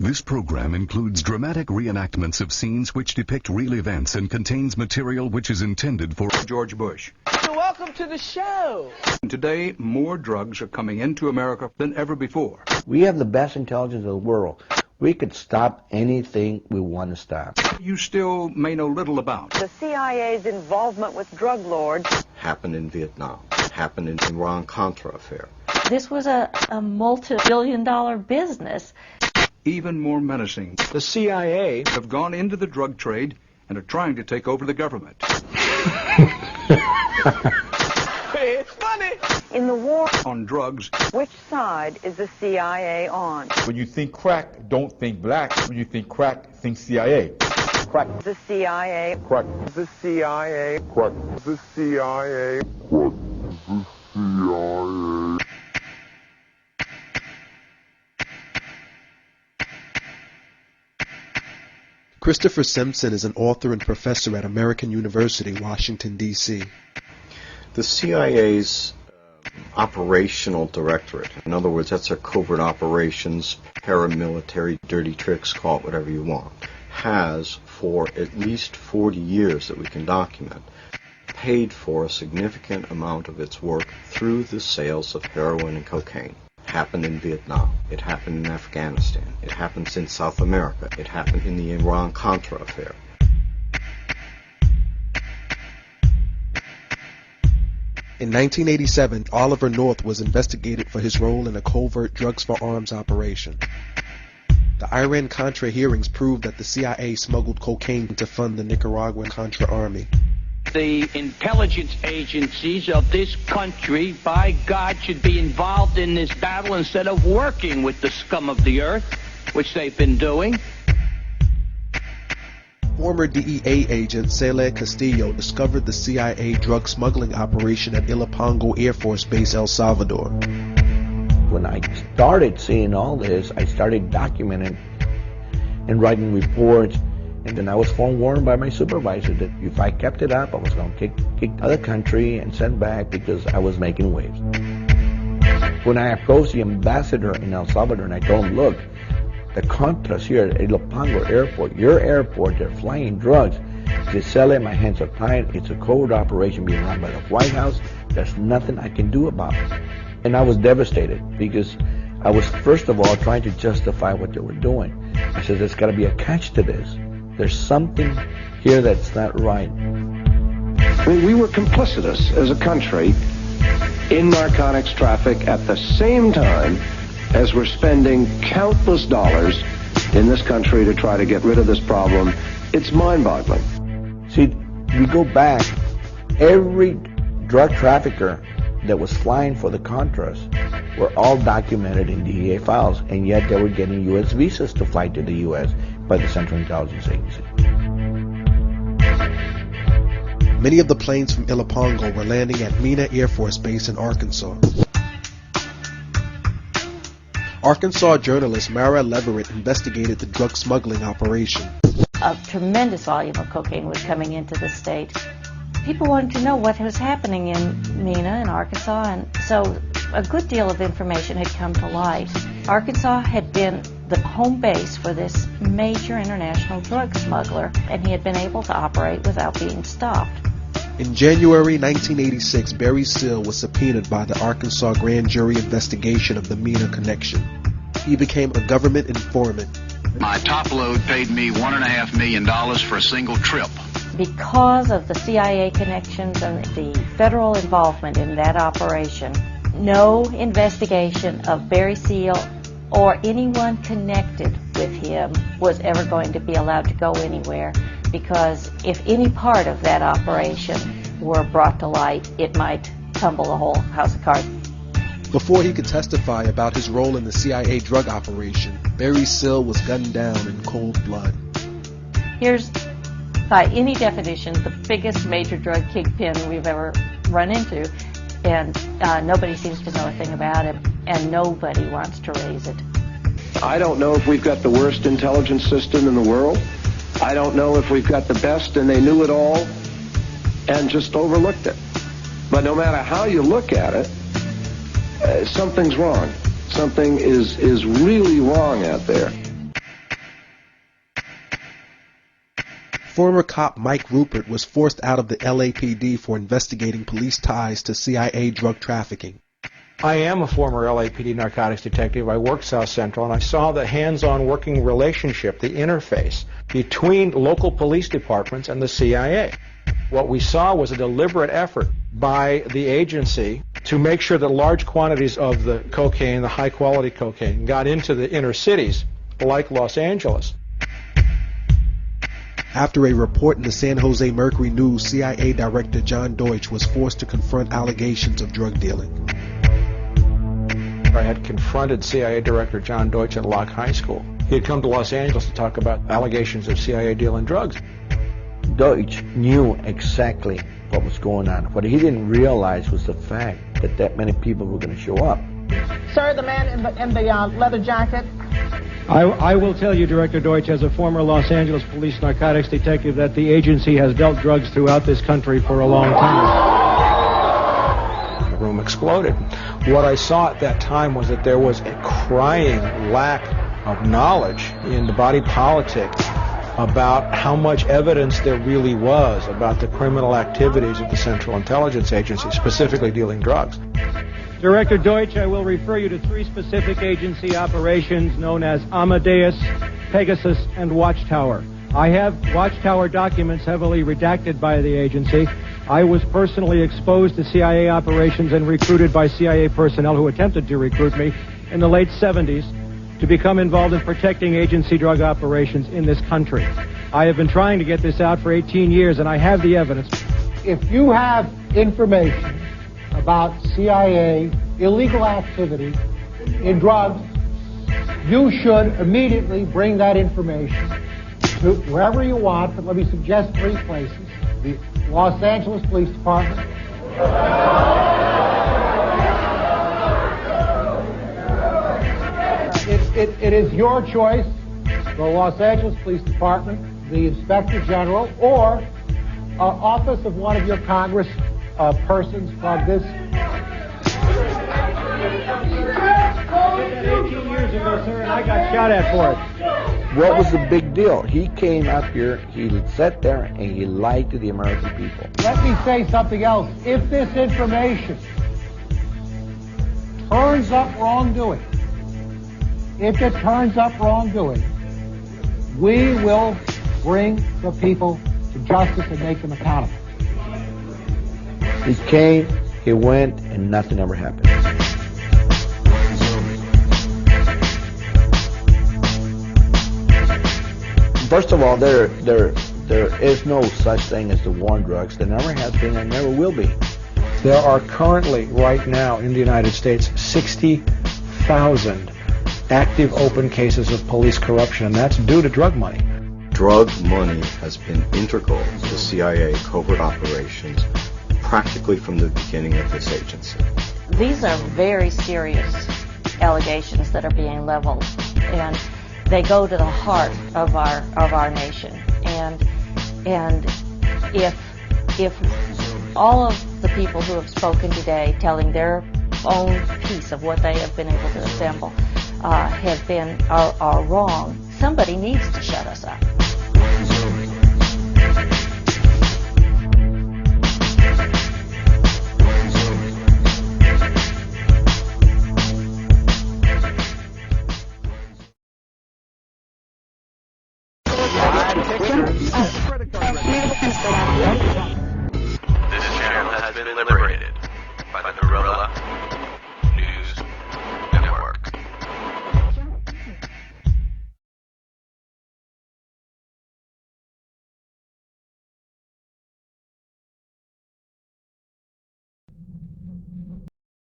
This program includes dramatic reenactments of scenes which depict real events and contains material which is intended for George Bush. So welcome to the show. Today, more drugs are coming into America than ever before. We have the best intelligence of the world. We could stop anything we want to stop. You still may know little about. The CIA's involvement with drug lords happened in Vietnam, happened in the Iran-Contra affair. This was a multi-billion-dollar business. Even more menacing, The CIA have gone into the drug trade and are trying to take over the government. Hey, it's funny. in the war. On drugs, Which side is the CIA on? When you think crack, don't think black. When you think crack, think CIA. Crack. The CIA. Crack. The CIA. Crack. The CIA. The CIA. Christopher Simpson is an author and professor at American University, Washington, D.C. The CIA's operational directorate, in other words, that's their covert operations, paramilitary, dirty tricks, call it whatever you want, has, for at least 40 years that we can document, paid for a significant amount of its work through the sales of heroin and cocaine. It happened in Vietnam. It happened in Afghanistan. It happened in South America. It happened in the Iran-Contra affair. In 1987, Oliver North was investigated for his role in a covert drugs for arms operation. The Iran-Contra hearings proved that the CIA smuggled cocaine to fund the Nicaraguan Contra army. The intelligence agencies of this country, by God, should be involved in this battle instead of working with the scum of the earth, which they've been doing. Former DEA agent Cele Castillo discovered the CIA drug smuggling operation at Ilopango Air Force Base, El Salvador. When I started seeing all this, I started documenting and writing reports. And then I was forewarned by my supervisor that if I kept it up, I was going to kick out of the country and send back because I was making waves. When I approached the ambassador in El Salvador and I told him, look, the Contras here at Ilopango Airport, your airport, they're flying drugs. They sell it, my hands are tied. It's a covert operation being run by the White House. There's nothing I can do about it. And I was devastated because I was, first of all, trying to justify what they were doing. I said, there's got to be a catch to this. There's something here that's not right. I mean, we were complicitous as a country in narcotics traffic at the same time as we're spending countless dollars in this country to try to get rid of this problem. It's mind-boggling. See, we go back, every drug trafficker that was flying for the Contras were all documented in DEA files, and yet they were getting U.S. visas to fly to the U.S. by the Central Intelligence Agency. Many of the planes from Ilopango were landing at Mena Air Force Base in Arkansas. Arkansas journalist Mara Leverett investigated the drug smuggling operation. A tremendous volume of cocaine was coming into the state. People wanted to know what was happening in Mena in Arkansas, and so a good deal of information had come to light. Arkansas had been the home base for this major international drug smuggler, and he had been able to operate without being stopped. In January 1986, Barry Seal was subpoenaed by the Arkansas grand jury investigation of the Mena connection. He became a government informant. My top load paid me $1.5 million for a single trip. Because of the CIA connections and the federal involvement in that operation, no investigation of Barry Seal or anyone connected with him was ever going to be allowed to go anywhere, because if any part of that operation were brought to light, it might tumble the whole house of cards. Before he could testify about his role in the CIA drug operation, Barry Seal was gunned down in cold blood. Here's, by any definition, the biggest major drug kingpin we've ever run into, and nobody seems to know a thing about it, and nobody wants to raise it. I don't know if we've got the worst intelligence system in the world. I don't know if we've got the best and they knew it all and just overlooked it. But no matter how you look at it, something's wrong. Something is really wrong out there. Former cop Mike Rupert was forced out of the LAPD for investigating police ties to CIA drug trafficking. I am a former LAPD narcotics detective. I worked South Central, and I saw the hands-on working relationship, the interface between local police departments and the CIA. What we saw was a deliberate effort by the agency to make sure that large quantities of the cocaine, the high-quality cocaine, got into the inner cities, like Los Angeles. After a report in the San Jose Mercury News, CIA Director John Deutsch was forced to confront allegations of drug dealing. I had confronted CIA Director John Deutsch at Locke High School. He had come to Los Angeles to talk about allegations of CIA dealing drugs. Deutsch knew exactly what was going on. What he didn't realize was the fact that that many people were going to show up. Sir, the man in the leather jacket. I will tell you, Director Deutsch, as a former Los Angeles police narcotics detective, that the agency has dealt drugs throughout this country for a long time. The room exploded. What I saw at that time was that there was a crying lack of knowledge in the body politic about how much evidence there really was about the criminal activities of the Central Intelligence Agency, specifically dealing drugs. Director Deutsch, I will refer you to 3 specific agency operations known as Amadeus, Pegasus, and Watchtower. I have Watchtower documents heavily redacted by the agency. I was personally exposed to CIA operations and recruited by CIA personnel who attempted to recruit me in the late 70s to become involved in protecting agency drug operations in this country. I have been trying to get this out for 18 years, and I have the evidence. If you have information about CIA illegal activity in drugs, you should immediately bring that information to wherever you want, but let me suggest 3 places. The Los Angeles Police Department, it is your choice, the Los Angeles Police Department, the Inspector General, or office of one of your Congress persons from this. 18 years ago, sir, and I got shot at for it. What was the big deal? He came up here, he sat there, and he lied to the American people. Let me say something else. If this information turns up wrongdoing, we will bring the people to justice and make them accountable. He came, he went, and nothing ever happened. First of all, there is no such thing as the war on drugs. There never has been and never will be. There are currently, right now, in the United States, 60,000 active open cases of police corruption, and that's due to drug money. Drug money has been integral to CIA covert operations practically from the beginning of this agency. These are very serious allegations that are being leveled, and they go to the heart of our nation. And if all of the people who have spoken today, telling their own piece of what they have been able to assemble, are wrong, somebody needs to shut us up. This channel has been liberated by the Gorilla